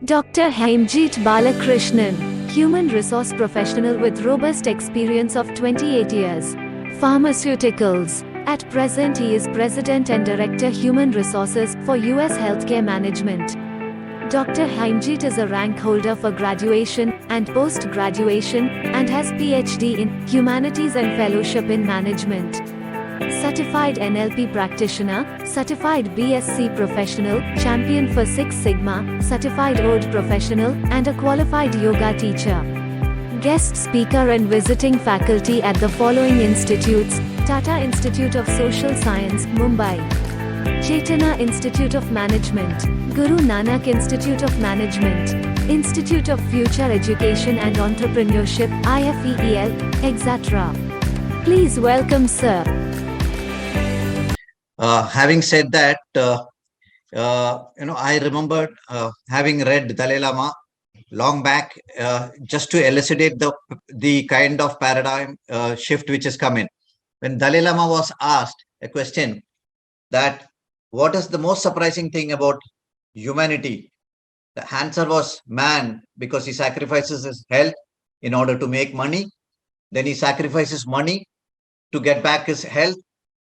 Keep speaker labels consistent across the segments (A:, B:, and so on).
A: Dr. Hemjith Balakrishnan, human resource professional with robust experience of 28 years. Pharmaceuticals. At present he is President and Director Human Resources for US Healthcare Management. Dr. Hemjith is a rank holder for graduation and post-graduation and has PhD in Humanities and Fellowship in Management. Certified NLP Practitioner, Certified BSc Professional, Champion for Six Sigma, Certified OD Professional, and a Qualified Yoga Teacher. Guest speaker and visiting faculty at the following institutes: Tata Institute of Social Science, Mumbai; Chaitanya Institute of Management; Guru Nanak Institute of Management; Institute of Future Education and Entrepreneurship, IFEEL, etc. Please welcome Sir.
B: Having said that, I remembered having read Dalai Lama long back, just to elucidate the kind of paradigm shift which is coming. When Dalai Lama was asked a question that what is the most surprising thing about humanity, the answer was man, because he sacrifices his health in order to make money. Then he sacrifices money to get back his health.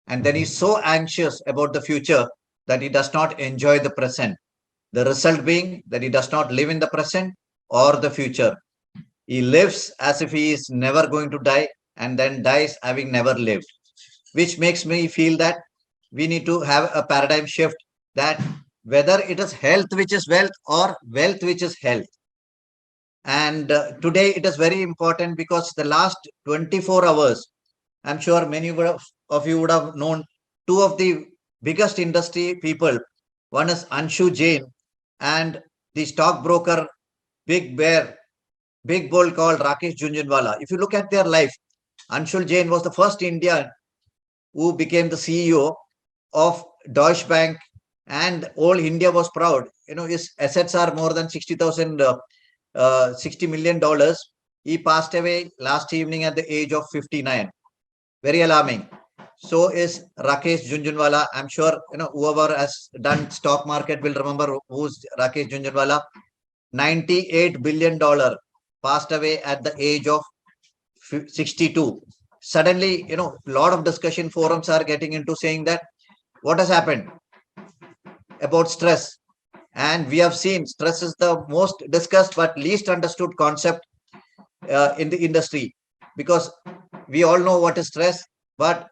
B: And then he's so anxious about the future that he does not enjoy the present. The result being that he does not live in the present or the future. He lives as if he is never going to die and then dies having never lived, which makes me feel that we need to have a paradigm shift, that whether it is health which is wealth or wealth which is health. And today it is very important because the last 24 hours, I'm sure many of you would have known two of the biggest industry people. One is Anshu Jain and the stockbroker big bull called Rakesh Jhunjhunwala. If you look at their life, Anshu Jain was the first Indian who became the CEO of Deutsche Bank, and all India was proud. His assets are more than $60 million. He passed away last evening at the age of 59. Very alarming. So is Rakesh Jhunjhunwala. I'm sure whoever has done stock market will remember who's Rakesh Jhunjhunwala. $98 billion, passed away at the age of 62. Suddenly, a lot of discussion forums are getting into saying that what has happened about stress. And we have seen stress is the most discussed but least understood concept in the industry, because we all know what is stress, but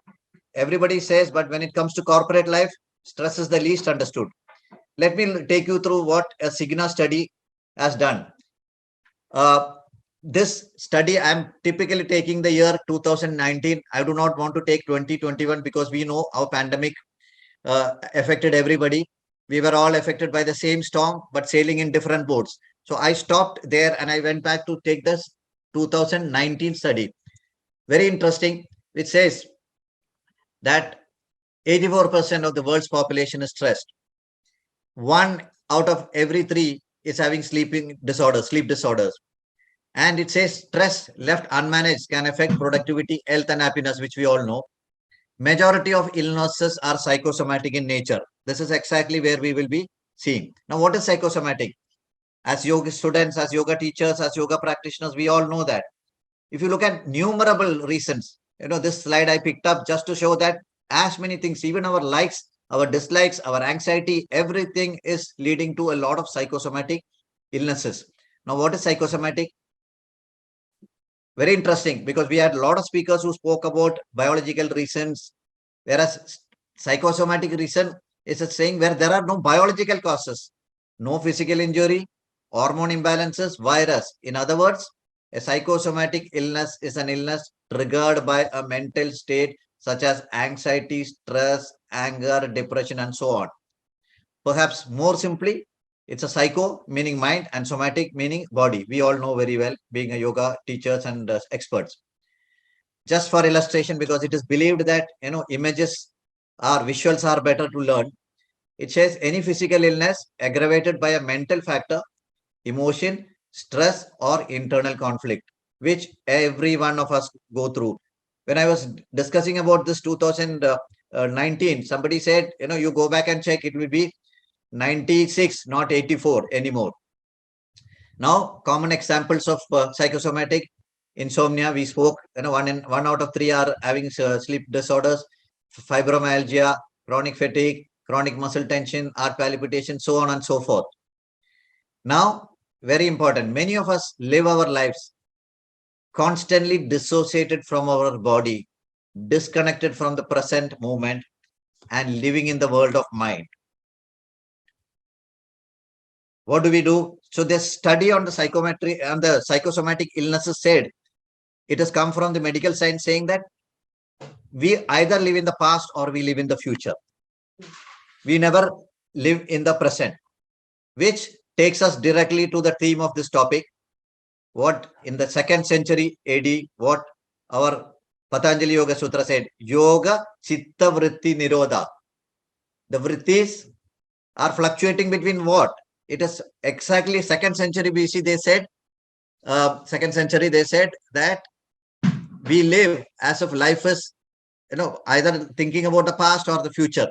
B: everybody says, but when it comes to corporate life, stress is the least understood. Let me take you through what a Cigna study has done. This study, I'm typically taking the year 2019. I do not want to take 2021 because we know how pandemic affected everybody. We were all affected by the same storm, but sailing in different boats. So I stopped there and I went back to take this 2019 study. Very interesting. It says that 84% of the world's population is stressed. 1 out of every 3 is having sleep disorders. And it says stress left unmanaged can affect productivity, health, and happiness, which we all know. Majority of illnesses are psychosomatic in nature. This is exactly where we will be seeing. Now, what is psychosomatic? As yoga students, as yoga teachers, as yoga practitioners, we all know that. If you look at numerable reasons, this slide I picked up just to show that as many things, even our likes, our dislikes, our anxiety, everything is leading to a lot of psychosomatic illnesses. Now, what is psychosomatic? Very interesting, because we had a lot of speakers who spoke about biological reasons, whereas psychosomatic reason is a saying where there are no biological causes, no physical injury, hormone imbalances, virus. In other words, a psychosomatic illness is an illness triggered by a mental state such as anxiety, stress, anger, depression, and so on. Perhaps more simply, it's a psycho meaning mind and somatic meaning body. We all know very well, being a yoga teachers and experts. Just for illustration, because it is believed that images or visuals are better to learn. It says any physical illness aggravated by a mental factor, emotion, stress, or internal conflict, which every one of us go through. When I was discussing about this 2019, somebody said, you go back and check, it will be 96, not 84 anymore. Now, common examples of psychosomatic insomnia, we spoke, one out of three are having sleep disorders, fibromyalgia, chronic fatigue, chronic muscle tension, heart palpitation, so on and so forth. Now, very important, many of us live our lives constantly dissociated from our body, disconnected from the present moment, and living in the world of mind. What do we do? So this study on the psychometry and the psychosomatic illnesses said, it has come from the medical science saying that we either live in the past or we live in the future. We never live in the present, which takes us directly to the theme of this topic. What in the 2nd century AD, what our Patanjali Yoga Sutra said, Yoga Chitta Vritti Nirodha. The vrittis are fluctuating between what? It is exactly 2nd century BC, they said, 2nd century, they said that we live as if life is, either thinking about the past or the future.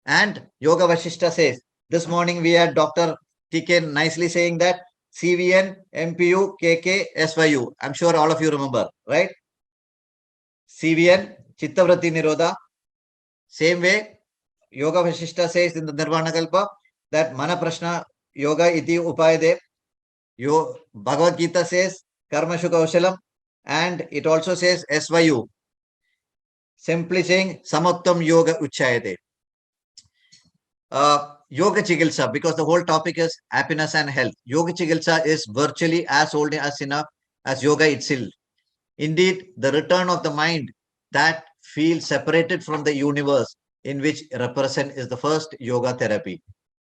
B: And Yoga Vashishta says, this morning we had Dr. TK nicely saying that CVN, MPU, KK, SYU. I'm sure all of you remember, right? CVN, Chittavrati Nirodha. Same way, Yoga Vashishta says in the Nirvana Kalpa that Mana Prashna Yoga Iti Upayade. Bhagavad Gita says Karma Shukaushalam, and it also says SYU. Simply saying Samattam Yoga Uchayade. Yoga Chikitsa, because the whole topic is happiness and health. Yoga Chikitsa is virtually as old as yoga itself. Indeed, the return of the mind that feels separated from the universe in which represent is the first yoga therapy.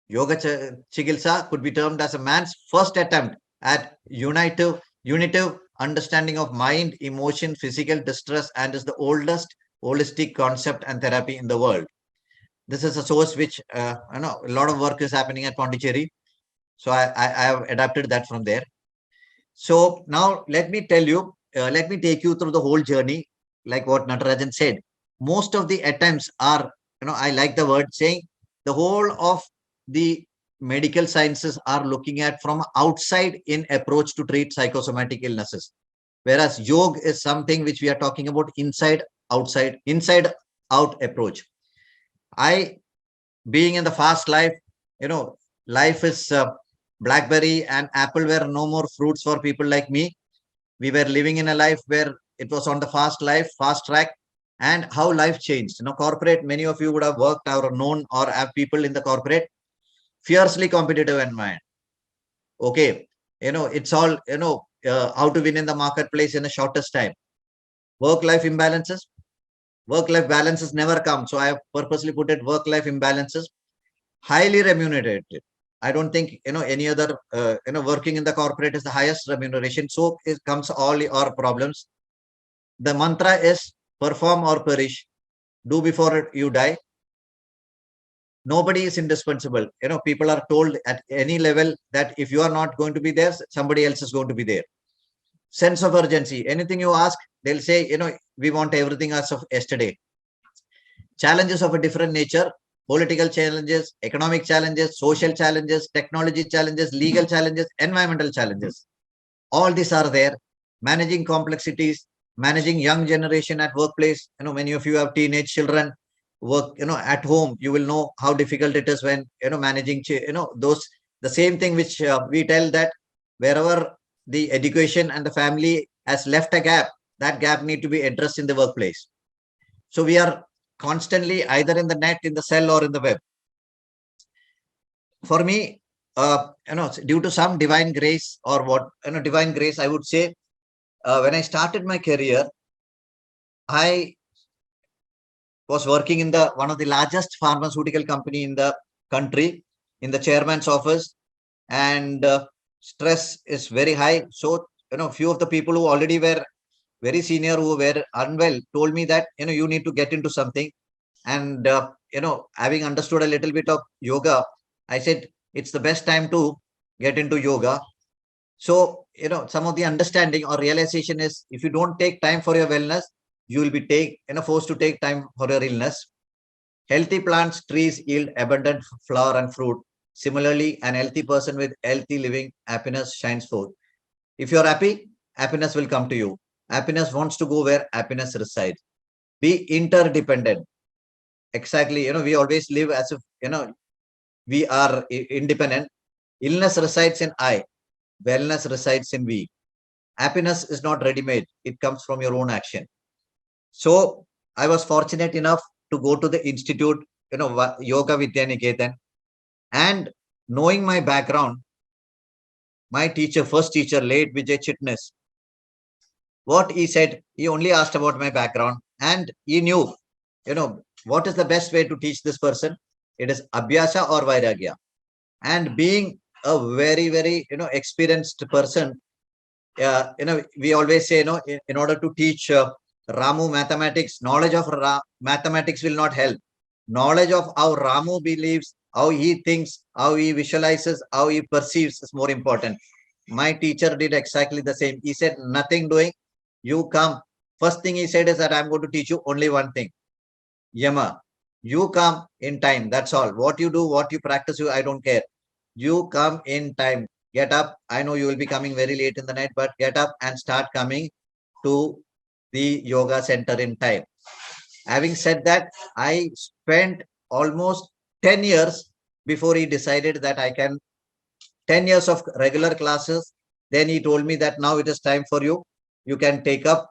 B: Yoga Chikitsa could be termed as a man's first attempt at unitive understanding of mind, emotion, physical distress, and is the oldest holistic concept and therapy in the world. This is a source which, a lot of work is happening at Pondicherry. So I have adapted that from there. So now let me tell you, let me take you through the whole journey, like what Natarajan said. Most of the attempts are, I like the word saying, the whole of the medical sciences are looking at from outside in approach to treat psychosomatic illnesses. Whereas yoga is something which we are talking about inside out approach. Being in the fast life, life is BlackBerry and Apple were no more fruits for people like me. We were living in a life where it was on the fast track, and how life changed. Corporate, many of you would have worked or known or have people in the corporate, fiercely competitive environment. Okay. It's all, how to win in the marketplace in the shortest time. Work-life imbalances. Work-life balances never come. So I have purposely put it work-life imbalances. Highly remunerated. I don't think, any other, working in the corporate is the highest remuneration. So it comes all our problems. The mantra is perform or perish. Do before you die. Nobody is indispensable. People are told at any level that if you are not going to be there, somebody else is going to be there. Sense of urgency. Anything you ask, they'll say, we want everything as of yesterday. Challenges of a different nature. Political challenges, economic challenges, social challenges, technology challenges, legal challenges, environmental challenges. All these are there. Managing complexities, managing young generation at workplace. Many of you have teenage children work, at home. You will know how difficult it is when, managing, those, the same thing which we tell that wherever the education and the family has left a gap, that gap need to be addressed in the workplace. So we are constantly either in the net, in the cell, or in the web. For me, due to some divine grace or what, divine grace, I would say, when I started my career, I was working in one of the largest pharmaceutical company in the country, in the chairman's office, and stress is very high. So, few of the people who already were very senior, who were unwell, told me that, you need to get into something. And, having understood a little bit of yoga, I said, it's the best time to get into yoga. So, some of the understanding or realization is, if you don't take time for your wellness, you will be forced to take time for your illness. Healthy plants, trees yield abundant flower and fruit. Similarly, an healthy person with healthy living, happiness shines forth. If you're happy, happiness will come to you. Happiness wants to go where happiness resides. Be interdependent. Exactly. We always live as if, we are independent. Illness resides in I. Wellness resides in we. Happiness is not ready-made. It comes from your own action. So I was fortunate enough to go to the institute, Yoga Vidya Niketan, and knowing my background, my teacher, first teacher, late Vijay Chitnis, what he said, he only asked about my background, and he knew, what is the best way to teach this person? It is Abhyasa or Vairagya. And being a very, very, experienced person, we always say, in order to teach Ramu mathematics, knowledge of mathematics will not help. Knowledge of how Ramu believes, how he thinks, how he visualizes, how he perceives is more important. My teacher did exactly the same. He said, nothing doing, you come. First thing he said is that I'm going to teach you only one thing. Yama, you come in time. That's all. What you do, what you practice, I don't care. You come in time. Get up. I know you will be coming very late in the night, but get up and start coming to the yoga center in time. Having said that, I spent almost 10 years before he decided that I can 10 years of regular classes. Then he told me that now it is time for you. You can take up,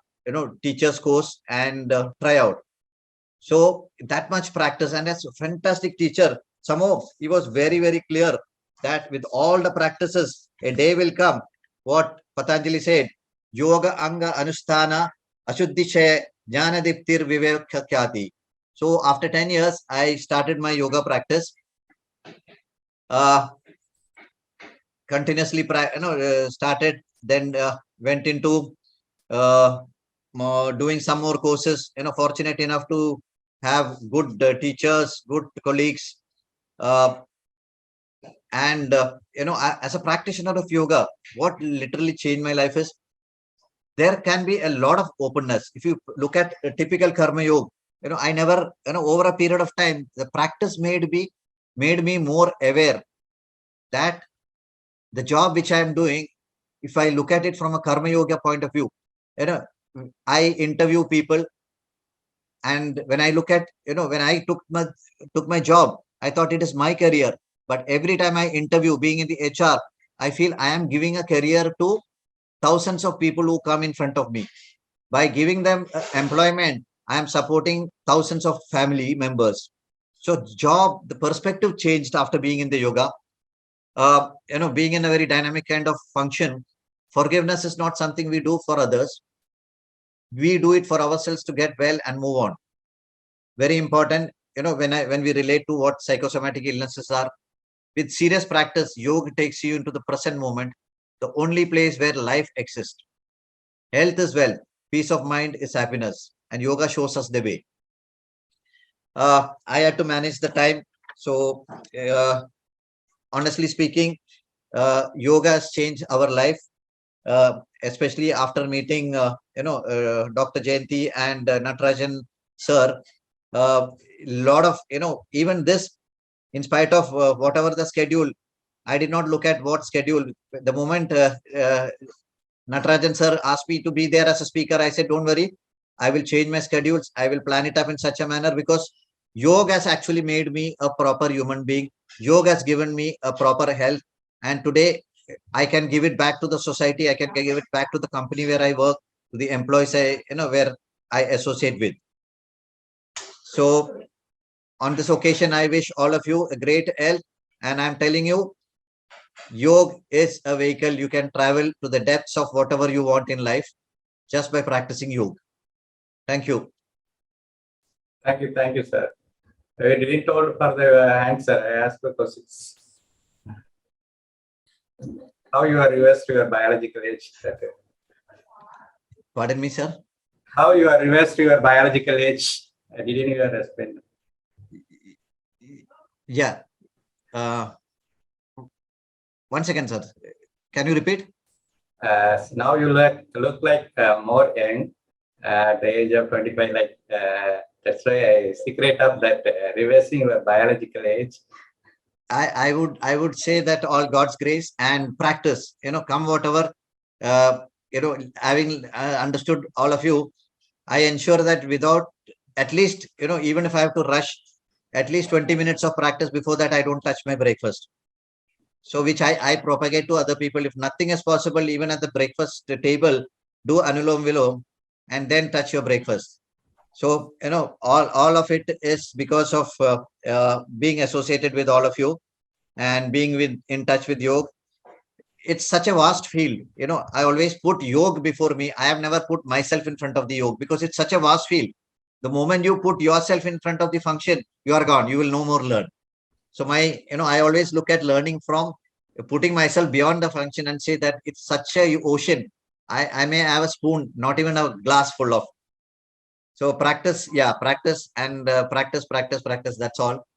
B: teacher's course and try out. So that much practice, and as a fantastic teacher, somehow he was very, very clear that with all the practices, a day will come. What Patanjali said, Yoga Anga Anusthana Ashuddhishaya Jnana Diptir Vivekhyati. So after 10 years, I started my yoga practice. Continuously, started, then went into doing some more courses. Fortunate enough to have good teachers, good colleagues, and as a practitioner of yoga, what literally changed my life is there can be a lot of openness. If you look at a typical karma yoga, I never, over a period of time, the practice made me more aware that the job which I am doing, if I look at it from a karma yoga point of view, I interview people, and when I look at, when I took my job, I thought it is my career. But every time I interview, being in the HR, I feel I am giving a career to thousands of people who come in front of me. By giving them employment, I am supporting thousands of family members. So the perspective changed after being in the yoga. Being in a very dynamic kind of function, forgiveness is not something we do for others. We do it for ourselves to get well and move on. Very important, when we relate to what psychosomatic illnesses are, with serious practice, yoga takes you into the present moment, the only place where life exists. Health is wealth, peace of mind is happiness, and yoga shows us the way. I had to manage the time. So, honestly speaking, yoga has changed our life, especially after meeting, Dr. Jayanti and Natarajan sir. Lot of, even this, in spite of whatever the schedule, I did not look at what schedule. The moment Natarajan sir asked me to be there as a speaker, I said, don't worry, I will change my schedules. I will plan it up in such a manner, because yoga has actually made me a proper human being. Yoga has given me a proper health. And today I can give it back to the society. I can give it back to the company where I work, to the employees where I associate with. So on this occasion, I wish all of you a great health. And I'm telling you, yoga is a vehicle. You can travel to the depths of whatever you want in life just by practicing yoga. Thank you.
C: Thank you, sir. I didn't hold for the answer. I asked the questions. How you are reversed to your biological age?
B: Pardon me, sir?
C: How you are reversed to your biological age? I didn't even respond.
B: Yeah. 1 second, sir. Can you repeat?
C: Now you look like more young at the age of 25. That's why I secret of that reversing your biological age.
B: I would say that all God's grace and practice, come whatever, having understood all of you, I ensure that without at least, even if I have to rush, at least 20 minutes of practice before that, I don't touch my breakfast. So which I propagate to other people. If nothing is possible, even at the breakfast table, do Anulom Vilom and then touch your breakfast. So, all of it is because of being associated with all of you and being in touch with yoga. It's such a vast field. I always put yoga before me. I have never put myself in front of the yoga because it's such a vast field. The moment you put yourself in front of the function, you are gone. You will no more learn. So I always look at learning from putting myself beyond the function and say that it's such a ocean. I may have a spoon, not even a glass full of. So practice, practice and practice. That's all.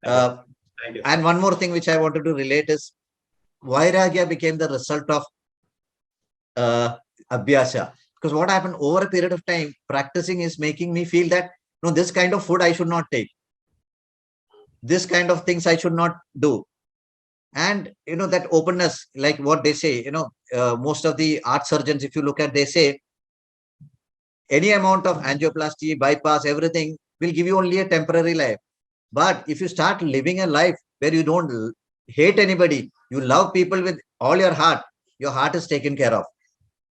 C: Thank you.
B: And one more thing which I wanted to relate is Vairagya became the result of Abhyasa. Because what happened over a period of time, practicing is making me feel that, no, this kind of food I should not take. This kind of things I should not do. And, that openness, like what they say, most of the art surgeons, if you look at, they say, any amount of angioplasty, bypass, everything will give you only a temporary life. But if you start living a life where you don't hate anybody, you love people with all your heart is taken care of.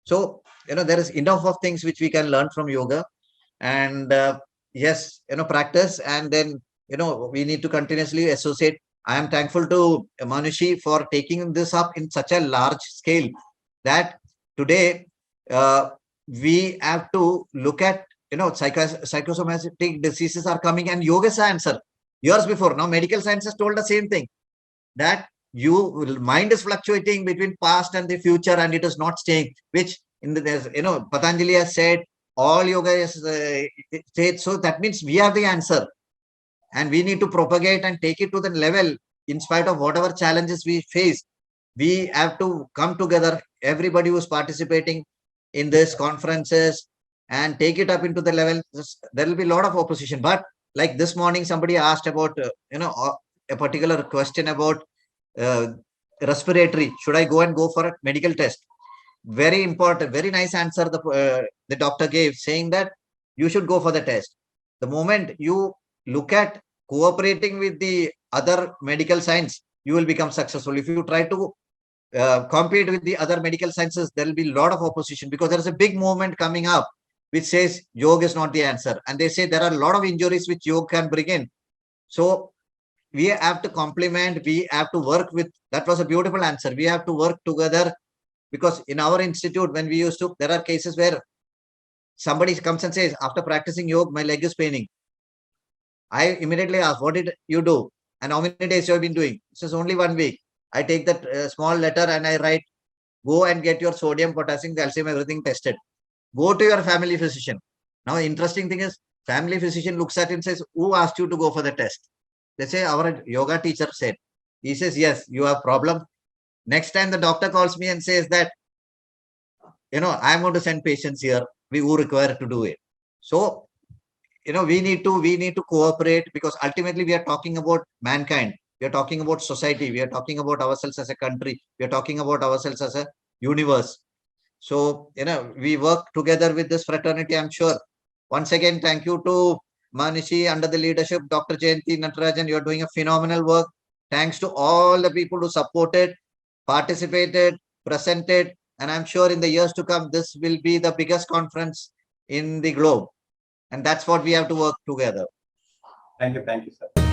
B: So, there is enough of things which we can learn from yoga. And yes, practice. And then, we need to continuously associate. I am thankful to Manushi for taking this up in such a large scale that today we have to look at, psychosomatic diseases are coming and yoga's answer. Years before, now medical science has told the same thing, that mind is fluctuating between past and the future, and it is not staying, which Patanjali has said, all yoga is said. So that means we have the answer, and we need to propagate and take it to the level. In spite of whatever challenges we face, we have to come together, everybody who's participating in this conferences, and take it up into the level. There will be a lot of opposition, but like this morning, somebody asked about, a particular question about respiratory. Should I go for a medical test? Very important, very nice answer the doctor gave, saying that you should go for the test. The moment you look at cooperating with the other medical science, you will become successful. If you try to compete with the other medical sciences, there will be a lot of opposition, because there is a big movement coming up which says yoga is not the answer, and they say there are a lot of injuries which yoga can bring in. So we have to complement, we have to work with. That was a beautiful answer. We have to work together, because in our institute, when we used to, there are cases where somebody comes and says, after practicing yoga, my leg is paining. I immediately ask, what did you do and how many days you have been doing? It says only 1 week. I take that small letter and I write, go and get your sodium, potassium, calcium, everything tested. Go to your family physician. Now, interesting thing is, family physician looks at it and says, who asked you to go for the test? They say, our yoga teacher said. He says, yes, you have problem. Next time the doctor calls me and says that, I'm going to send patients here, we who require to do it. So, we need to cooperate, because ultimately we are talking about mankind. We are talking about society. We are talking about ourselves as a country. We are talking about ourselves as a universe. So, we work together with this fraternity, I'm sure. Once again, thank you to Manishi, under the leadership Dr. Jayanti Natarajan. You are doing a phenomenal work. Thanks to all the people who supported, participated, presented, and I'm sure in the years to come, this will be the biggest conference in the globe. And that's what we have to work together.
C: Thank you, sir.